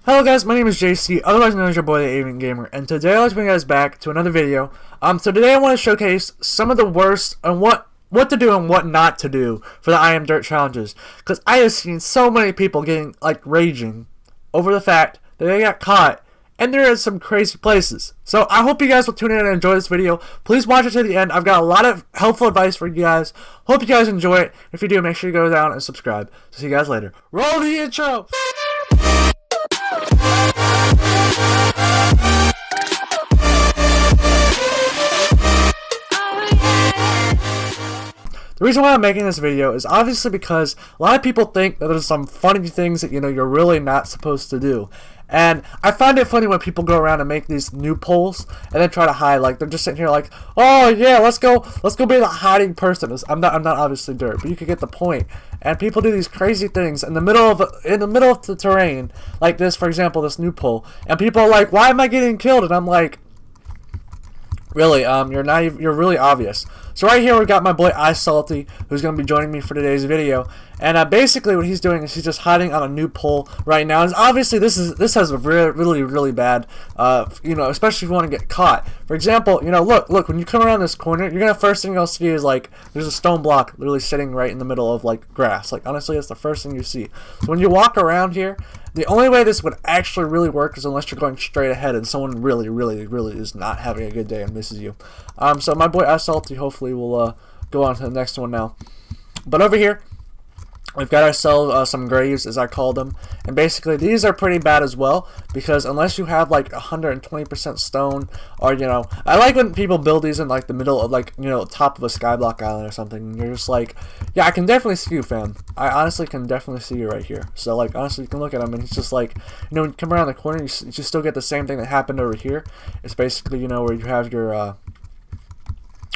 Hello guys, my name is JC, otherwise known as your boy the AvientGamer, and today I'd like to bring you guys back to another video. So today I want to showcase some of the worst and what to do and what not to do for the I Am Dirt challenges, because I have seen so many people getting raging over the fact that they got caught and they're in some crazy places. So I hope you guys will tune in and enjoy this video. Please watch it to the end. I've got a lot of helpful advice for you guys. Hope you guys enjoy it. If you do, make sure you go down and subscribe. See you guys later. Roll the intro! The reason why I'm making this video is obviously because a lot of people think that there's some funny things that you're really not supposed to do. And I find it funny when people go around and make these new polls and then try to hide. Like, they're just sitting here like, oh yeah, let's go be the hiding person. I'm not obviously Dirt, but you can get the point. And people do these crazy things in the middle of the terrain, like this, for example, this new poll. And people are like, why am I getting killed? And I'm like, really, you're really obvious. So right here we've got my boy iSalty, who's going to be joining me for today's video, and basically what he's doing is he's just hiding on a new pole right now. And obviously this has a really bad, especially if you want to get caught. For example, look, when you come around this corner, first thing you'll see is there's a stone block literally sitting right in the middle of grass. Honestly, that's the first thing you see. So when you walk around here, the only way this would actually really work is unless you're going straight ahead and someone really is not having a good day and misses you. So my boy iSalty hopefully will go on to the next one now. But over here, we've got ourselves some graves, as I call them, and basically these are pretty bad as well, because unless you have 120% stone, or I like when people build these in the middle of top of a skyblock island or something, and you're just like, yeah, I can definitely see you, fam. I honestly can definitely see you right here. So honestly, you can look at him and he's just when you come around the corner, you still get the same thing that happened over here. It's basically where you have your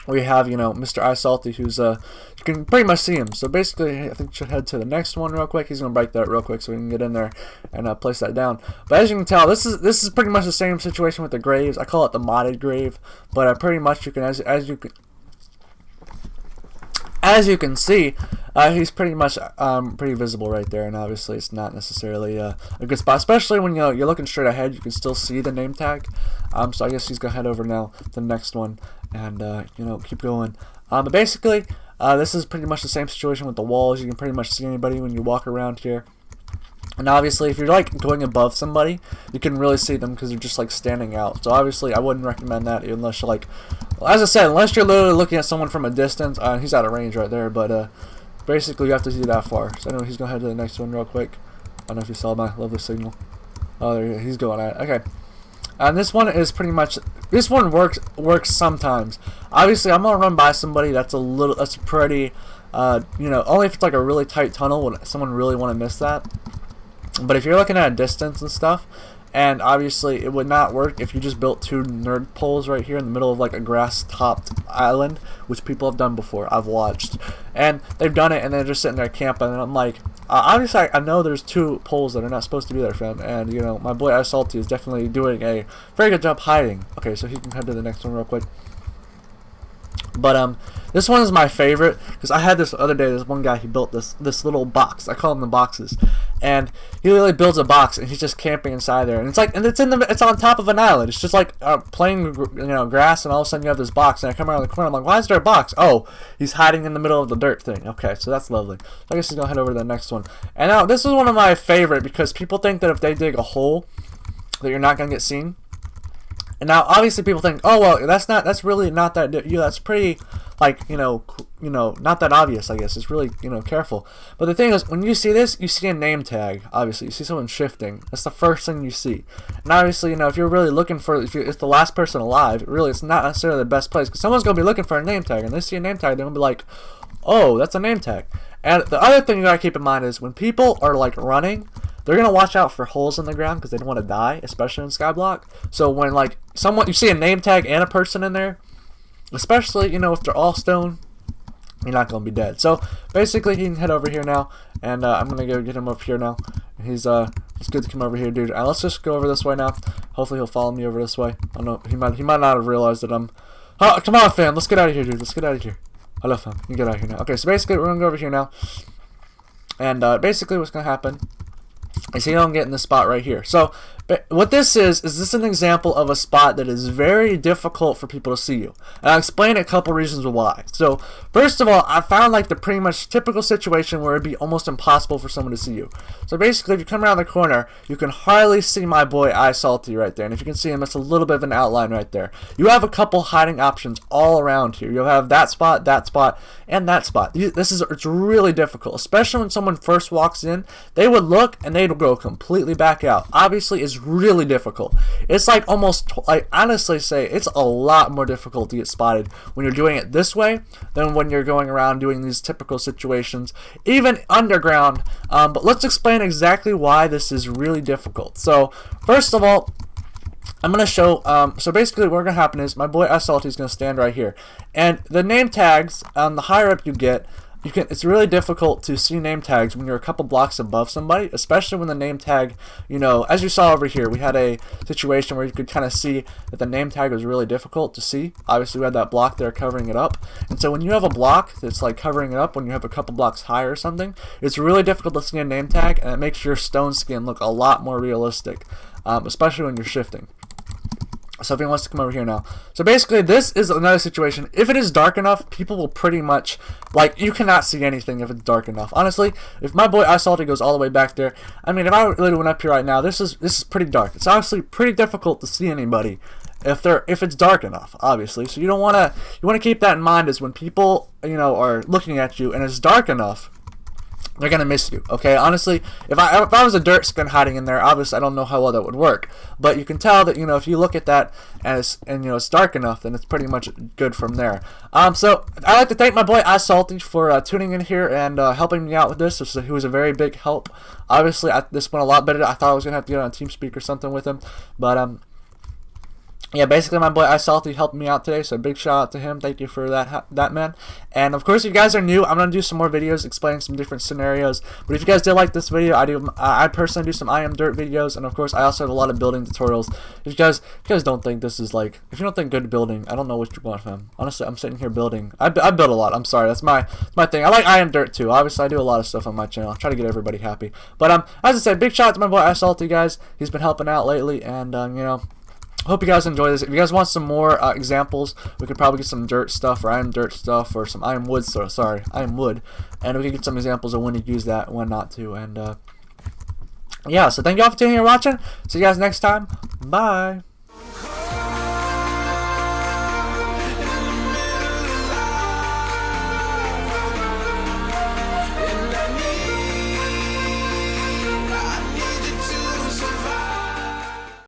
Mr. iSalty, who's you can pretty much see him. So basically, I think we should head to the next one real quick. He's gonna break that real quick so we can get in there and place that down. But as you can tell, this is pretty much the same situation with the graves. I call it the modded grave, but pretty much you can as you can see, he's pretty much pretty visible right there, and obviously it's not necessarily a good spot, especially when you're looking straight ahead. You can still see the name tag. So I guess he's gonna head over now to the next one and keep going. But basically, this is pretty much the same situation with the walls. You can pretty much see anybody when you walk around here. And obviously, if you're going above somebody, you can really see them because they're just standing out. So obviously, I wouldn't recommend that unless you're as I said, unless you're literally looking at someone from a distance. He's out of range right there, but basically you have to see that far. So anyway, he's gonna head to the next one real quick. I don't know if you saw my lovely signal. Oh, there he's going at it. Okay. And this one is pretty much, this one works sometimes. Obviously, I'm gonna run by somebody that's pretty, only if it's a really tight tunnel would someone really want to miss that. But if you're looking at a distance and stuff, and obviously it would not work if you just built two nerd poles right here in the middle of a grass-topped island, which people have done before. I've watched, and they've done it, and they're just sitting there camping, and I'm like, obviously I know there's two poles that are not supposed to be there, fam, and my boy iSalty is definitely doing a very good job hiding. Okay, so he can head to the next one real quick. But this one is my favorite because I had this other day. This one guy, he built this little box. I call them the boxes, and he literally builds a box and he's just camping inside there. And it's on top of an island. It's just plain grass, and all of a sudden you have this box. And I come around the corner, I'm like, why is there a box? Oh, he's hiding in the middle of the dirt thing. Okay, so that's lovely. So I guess he's gonna head over to the next one. And now this is one of my favorite because people think that if they dig a hole, that you're not gonna get seen. And now, obviously, people think, oh well, that's really not that. That's pretty, not that obvious. I guess it's really, careful. But the thing is, when you see this, you see a name tag. Obviously, you see someone shifting. That's the first thing you see. And obviously, if you're really looking for, if it's the last person alive, really, it's not necessarily the best place because someone's gonna be looking for a name tag, and they see a name tag, they're gonna be like, oh, that's a name tag. And the other thing you gotta keep in mind is when people are running, they're gonna watch out for holes in the ground because they don't want to die, especially in Skyblock. So when you see a name tag and a person in there, especially if they're all stone, you're not gonna be dead. So basically, he can head over here now, and I'm gonna go get him up here now. He's it's good to come over here, dude. Let's just go over this way now. Hopefully, he'll follow me over this way. I don't know. He might not have realized that I'm. Oh, come on, fam. Let's get out of here, dude. Let's get out of here. Hello, fam. You can get out of here now. Okay, so basically, we're gonna go over here now, and basically, what's gonna happen I see I'm getting this spot right here. So what this is this an example of a spot that is very difficult for people to see you. And I'll explain a couple reasons why. So first of all, I found like the pretty much typical situation where it'd be almost impossible for someone to see you. So basically, if you come around the corner, you can hardly see my boy Isalty right there. And if you can see him, it's a little bit of an outline right there. You have a couple hiding options all around here. You'll have that spot, and that spot. It's really difficult, especially when someone first walks in. They would look and they'd go completely back out. Obviously, it's really difficult. It's like almost, I honestly say it's a lot more difficult to get spotted when you're doing it this way than when you're going around doing these typical situations, even underground. But let's explain exactly why this is really difficult. So first of all, I'm going to show, so basically what's going to happen is my boy Isalty is going to stand right here. And the name tags, the higher up you get, it's really difficult to see name tags when you're a couple blocks above somebody, especially when the name tag, you know, as you saw over here, we had a situation where you could kind of see that the name tag was really difficult to see. Obviously, we had that block there covering it up. And so when you have a block that's like covering it up, when you have a couple blocks higher or something, it's really difficult to see a name tag, and it makes your stone skin look a lot more realistic, especially when you're shifting. So if he wants to come over here now. So basically, this is another situation. If it is dark enough, people will pretty much, like, you cannot see anything if it's dark enough. Honestly, if my boy Isalty goes all the way back there, I mean, if I really went up here right now, this is pretty dark. It's honestly pretty difficult to see anybody if it's dark enough, obviously. So you want to keep that in mind, is when people, you know, are looking at you and it's dark enough, they're gonna miss you. Okay, honestly, if I was a dirt skin hiding in there, obviously I don't know how well that would work, but you can tell that, you know, if you look at that and you know it's dark enough, then it's pretty much good from there. So I'd like to thank my boy Isalty for tuning in here and helping me out with this. He was a very big help. Obviously, this went a lot better. I thought I was gonna have to get on TeamSpeak or something with him, but yeah, basically my boy Isalty helped me out today, so big shout out to him. Thank you for that man. And of course, if you guys are new, I'm gonna do some more videos explaining some different scenarios. But if you guys did like this video, I personally do some I Am Dirt videos, and of course I also have a lot of building tutorials. If you guys don't think this is like, if you don't think good building, I don't know what you want from. Honestly, I'm sitting here building. I build a lot. I'm sorry, that's my thing. I like I Am Dirt too. Obviously, I do a lot of stuff on my channel. I try to get everybody happy. But as I said, big shout out to my boy Isalty, guys. He's been helping out lately, and you know, hope you guys enjoy this. If you guys want some more examples, we could probably get some dirt stuff, or I Am Dirt stuff, or some I Am Wood, I Am Wood, and we could get some examples of when to use that and when not to. And yeah, so thank you all for tuning in and watching. See you guys next time. Bye.